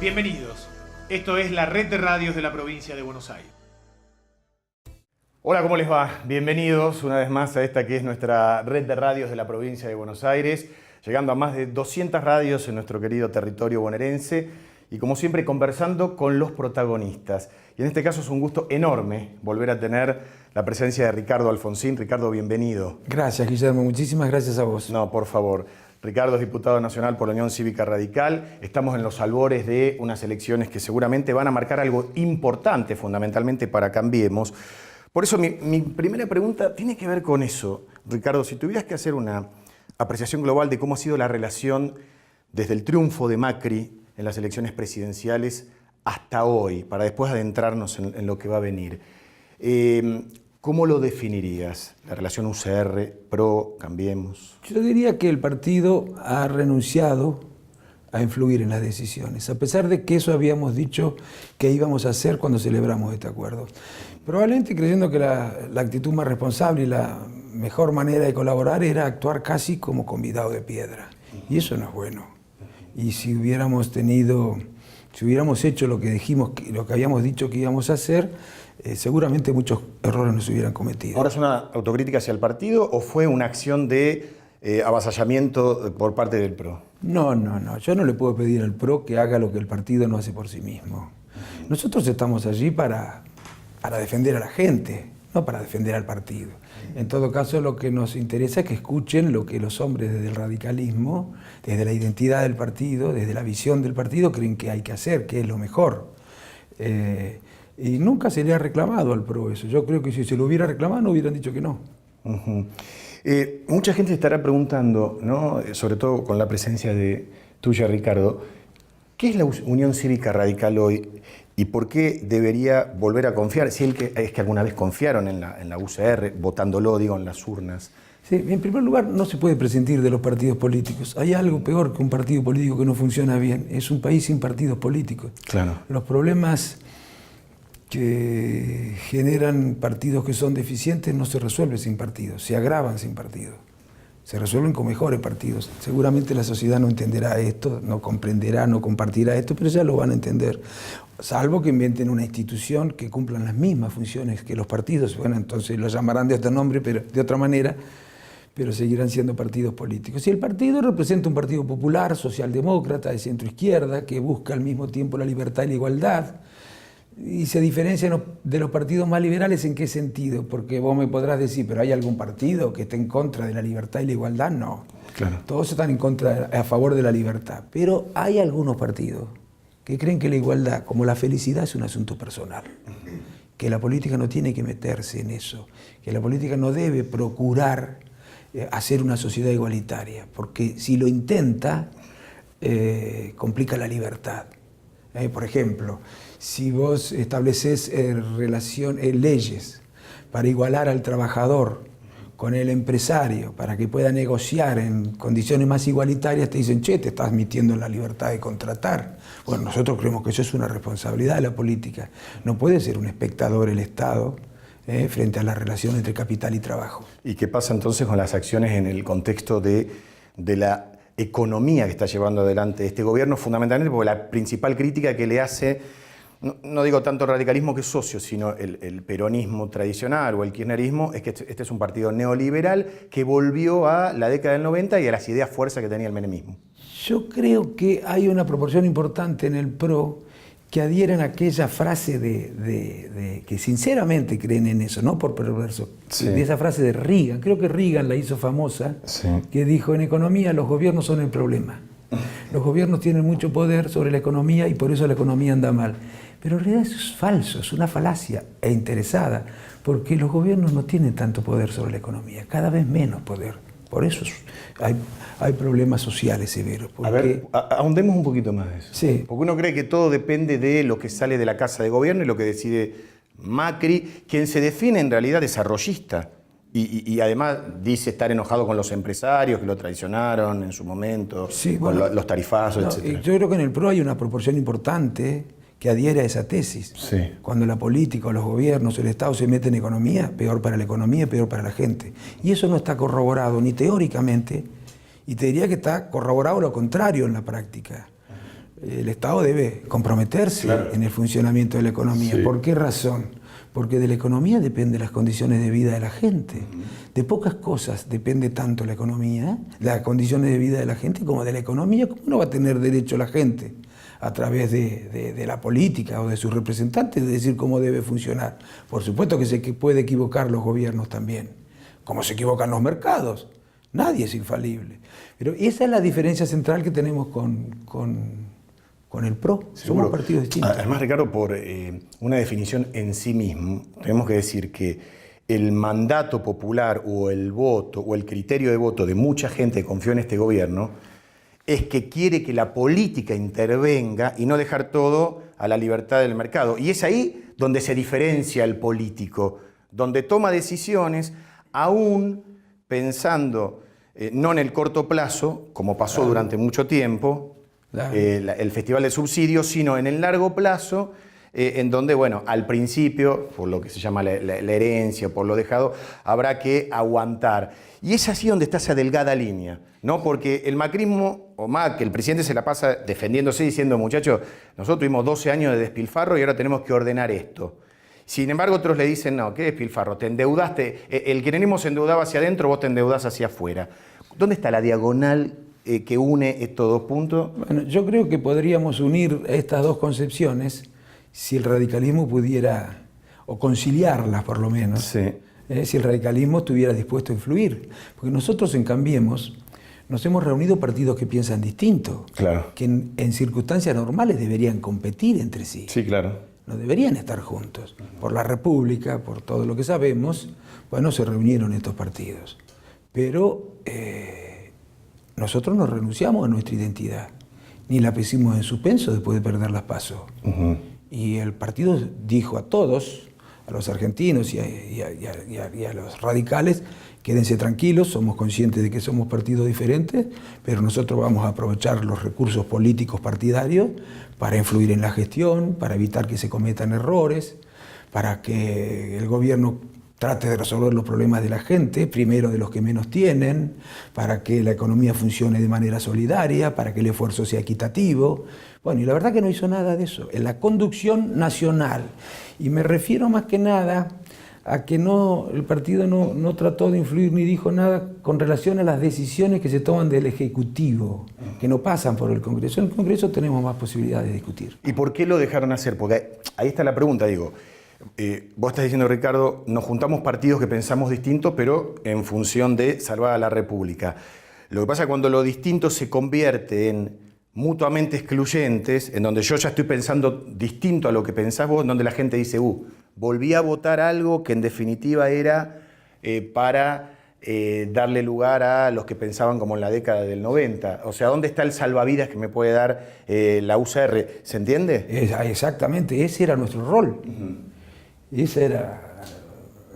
Bienvenidos. Esto es la red de radios de la provincia de Buenos Aires. Hola, ¿cómo les va? Bienvenidos una vez más a esta que es nuestra red de radios de la provincia de Buenos Aires, llegando a más de 200 radios en nuestro querido territorio bonaerense y como siempre conversando con los protagonistas. Y en este caso es un gusto enorme volver a tener la presencia de Ricardo Alfonsín. Ricardo, bienvenido. Gracias, Guillermo. Muchísimas gracias a vos. No, por favor. Ricardo es diputado nacional por la Unión Cívica Radical. Estamos en los albores de unas elecciones que seguramente van a marcar algo importante, fundamentalmente para Cambiemos. Por eso mi primera pregunta tiene que ver con eso. Ricardo, si tuvieras que hacer una apreciación global de cómo ha sido la relación desde el triunfo de Macri en las elecciones presidenciales hasta hoy, para después adentrarnos en lo que va a venir. ¿Cómo lo definirías? La relación UCR, PRO, Cambiemos. Yo diría que el partido ha renunciado a influir en las decisiones, a pesar de que eso habíamos dicho que íbamos a hacer cuando celebramos este acuerdo. Probablemente creyendo que la actitud más responsable y la mejor manera de colaborar era actuar casi como convidado de piedra. Y eso no es bueno. Y si hubiéramos hecho lo que habíamos dicho que íbamos a hacer, seguramente muchos errores no se hubieran cometido. ¿Ahora es una autocrítica hacia el partido o fue una acción de avasallamiento por parte del PRO? No. Yo no le puedo pedir al PRO que haga lo que el partido no hace por sí mismo. Nosotros estamos allí para defender a la gente, no para defender al partido. En todo caso, lo que nos interesa es que escuchen lo que los hombres desde el radicalismo, desde la identidad del partido, desde la visión del partido, creen que hay que hacer, que es lo mejor. Y nunca se le ha reclamado al PRO eso. Yo creo que si se lo hubiera reclamado, no hubieran dicho que no. Mucha gente estará preguntando, ¿no? Sobre todo con la presencia de tuya, Ricardo, ¿qué es la Unión Cívica Radical hoy y por qué debería volver a confiar? Si es que alguna vez confiaron en la UCR, votándolo, digo, en las urnas. Sí, en primer lugar, no se puede prescindir de los partidos políticos. Hay algo peor que un partido político que no funciona bien. Es un país sin partidos políticos. Claro. Los problemas que generan partidos que son deficientes no se resuelven sin partidos, se agravan sin partidos, se resuelven con mejores partidos. Seguramente la sociedad no entenderá esto, no comprenderá, no compartirá esto, pero ya lo van a entender, salvo que inventen una institución que cumpla las mismas funciones que los partidos. Bueno, entonces lo llamarán de otro nombre, pero de otra manera, pero seguirán siendo partidos políticos. Y el partido representa un partido popular, socialdemócrata, de centro-izquierda, que busca al mismo tiempo la libertad y la igualdad. Y se diferencia de los partidos más liberales. ¿En qué sentido? Porque vos me podrás decir, ¿pero hay algún partido que esté en contra de la libertad y la igualdad? No. Claro. Todos están a favor de la libertad. Pero hay algunos partidos que creen que la igualdad, como la felicidad, es un asunto personal. Que la política no tiene que meterse en eso. Que la política no debe procurar hacer una sociedad igualitaria. Porque si lo intenta, complica la libertad. Por ejemplo, si vos estableces leyes para igualar al trabajador con el empresario, para que pueda negociar en condiciones más igualitarias, te dicen, che, te estás metiendo en la libertad de contratar. Bueno, nosotros creemos que eso es una responsabilidad de la política. No puede ser un espectador el Estado frente a la relación entre capital y trabajo. ¿Y qué pasa entonces con las acciones en el contexto de la economía que está llevando adelante este gobierno, fundamentalmente porque la principal crítica que le hace, no digo tanto el radicalismo que es socio, sino el peronismo tradicional o el kirchnerismo, es que este es un partido neoliberal que volvió a la década del 90 y a las ideas fuerza que tenía el menemismo? Yo creo que hay una proporción importante en el PRO que adhieren a aquella frase que sinceramente creen en eso, no por perverso, sí. De esa frase de Reagan, creo que Reagan la hizo famosa, sí. Que dijo, en economía los gobiernos son el problema. Los gobiernos tienen mucho poder sobre la economía y por eso la economía anda mal. Pero en realidad eso es falso, es una falacia e interesada, porque los gobiernos no tienen tanto poder sobre la economía, cada vez menos poder. Por eso hay problemas sociales severos. A ver, ahondemos un poquito más de eso. Sí. Porque uno cree que todo depende de lo que sale de la Casa de Gobierno y lo que decide Macri, quien se define en realidad desarrollista. Y además dice estar enojado con los empresarios que lo traicionaron en su momento, sí, bueno, con los tarifazos, etc. Yo creo que en el PRO hay una proporción importante que adhiere a esa tesis. Sí. Cuando la política, los gobiernos, el Estado se mete en economía, peor para la economía, peor para la gente. Y eso no está corroborado ni teóricamente, y te diría que está corroborado lo contrario en la práctica. el Estado debe comprometerse en el funcionamiento de la economía. Sí. ¿Por qué razón? Porque de la economía dependen las condiciones de vida de la gente. De pocas cosas depende tanto la economía, las condiciones de vida de la gente, como de la economía. ¿Cómo no va a tener derecho la gente a través de la política o de sus representantes de decir cómo debe funcionar? Por supuesto que se puede equivocar los gobiernos también, como se equivocan los mercados. Nadie es infalible. Pero esa es la diferencia central que tenemos con el PRO. Seguro. Somos partidos distintos. Además, Ricardo, por una definición en sí mismo, tenemos que decir que el mandato popular o el voto o el criterio de voto de mucha gente que confió en este gobierno es que quiere que la política intervenga y no dejar todo a la libertad del mercado. Y es ahí donde se diferencia el político, donde toma decisiones aún pensando no en el corto plazo, como pasó durante mucho tiempo, el Festival de Subsidios, sino en el largo plazo, en donde, bueno, al principio, por lo que se llama la herencia, por lo dejado, habrá que aguantar. Y es así donde está esa delgada línea, ¿no? Porque el macrismo, o Mac, el presidente se la pasa defendiéndose, diciendo, muchachos, nosotros tuvimos 12 años de despilfarro y ahora tenemos que ordenar esto. Sin embargo, otros le dicen, no, ¿qué despilfarro? Te endeudaste, el kirchnerismo se endeudaba hacia adentro, vos te endeudás hacia afuera. ¿Dónde está la diagonal que une estos dos puntos? Bueno, yo creo que podríamos unir estas dos concepciones si el radicalismo pudiera, o conciliarlas por lo menos, Sí. Si el radicalismo estuviera dispuesto a influir. Porque nosotros en Cambiemos nos hemos reunido partidos que piensan distinto, Claro. que en circunstancias normales deberían competir entre sí. Sí, claro. No deberían estar juntos. Por la República, por todo lo que sabemos, bueno, se reunieron estos partidos. Pero nosotros no renunciamos a nuestra identidad, ni la pusimos en suspenso después de perder las PASO. Y el partido dijo a todos, a los argentinos y a los radicales, quédense tranquilos, somos conscientes de que somos partidos diferentes, pero nosotros vamos a aprovechar los recursos políticos partidarios para influir en la gestión, para evitar que se cometan errores, para que el gobierno trate de resolver los problemas de la gente, primero de los que menos tienen, para que la economía funcione de manera solidaria, para que el esfuerzo sea equitativo. Bueno, y la verdad que no hizo nada de eso. En la conducción nacional, y me refiero más que nada a que el partido no trató de influir ni dijo nada con relación a las decisiones que se toman del Ejecutivo, que no pasan por el Congreso. En el Congreso tenemos más posibilidades de discutir. ¿Y por qué lo dejaron hacer? Porque ahí está la pregunta, digo. Vos estás diciendo, Ricardo, nos juntamos partidos que pensamos distinto, pero en función de salvar a la República. Lo que pasa es que cuando lo distinto se convierte en mutuamente excluyentes, en donde yo ya estoy pensando distinto a lo que pensás vos, en donde la gente dice, volví a votar algo que en definitiva era para darle lugar a los que pensaban como en la década del 90. O sea, ¿dónde está el salvavidas que me puede dar la UCR? ¿Se entiende? Exactamente, ese era nuestro rol. Ese era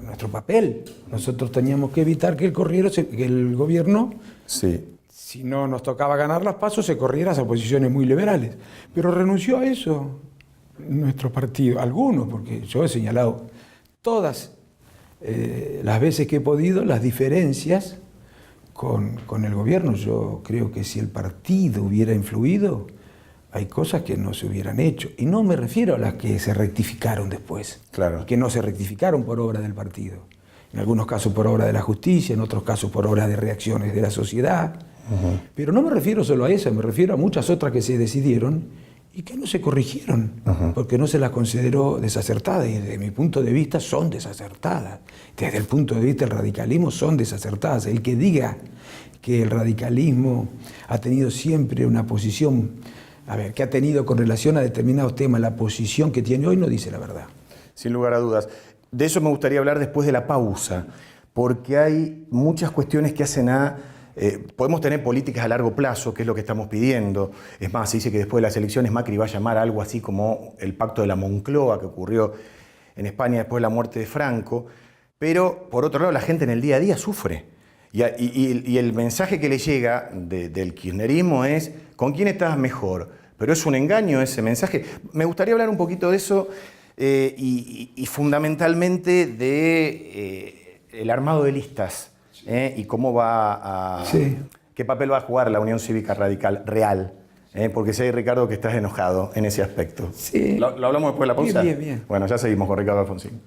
nuestro papel. Nosotros teníamos que evitar que el gobierno, Sí. si no nos tocaba ganar las PASO, se corriera hacia posiciones muy liberales. Pero renunció a eso nuestro partido, algunos, porque yo he señalado todas las veces que he podido las diferencias con el gobierno. Yo creo que si el partido hubiera influido, hay cosas que no se hubieran hecho. Y no me refiero a las que se rectificaron después, Claro. y que no se rectificaron por obra del partido. En algunos casos por obra de la justicia, en otros casos por obra de reacciones de la sociedad. Pero no me refiero solo a eso, me refiero a muchas otras que se decidieron y que no se corrigieron, porque no se las consideró desacertadas, y desde mi punto de vista son desacertadas. Desde el punto de vista del radicalismo son desacertadas. El que diga que el radicalismo ha tenido siempre una posición, que ha tenido con relación a determinados temas la posición que tiene hoy, no dice la verdad. Sin lugar a dudas. De eso me gustaría hablar después de la pausa, porque hay muchas cuestiones que hacen podemos tener políticas a largo plazo, que es lo que estamos pidiendo. Es más, se dice que después de las elecciones Macri va a llamar a algo así como el pacto de la Moncloa que ocurrió en España después de la muerte de Franco. Pero, por otro lado, la gente en el día a día sufre. Y el mensaje que le llega del kirchnerismo es ¿con quién estás mejor? Pero es un engaño ese mensaje. Me gustaría hablar un poquito de eso y fundamentalmente de el armado de listas. Y cómo va a... Sí. ¿Qué papel va a jugar la Unión Cívica Radical real Porque sé, Ricardo, que estás enojado en ese aspecto. Sí. ¿Lo hablamos después de la pausa? Bien, bien, bien. Bueno, ya seguimos con Ricardo Alfonsín.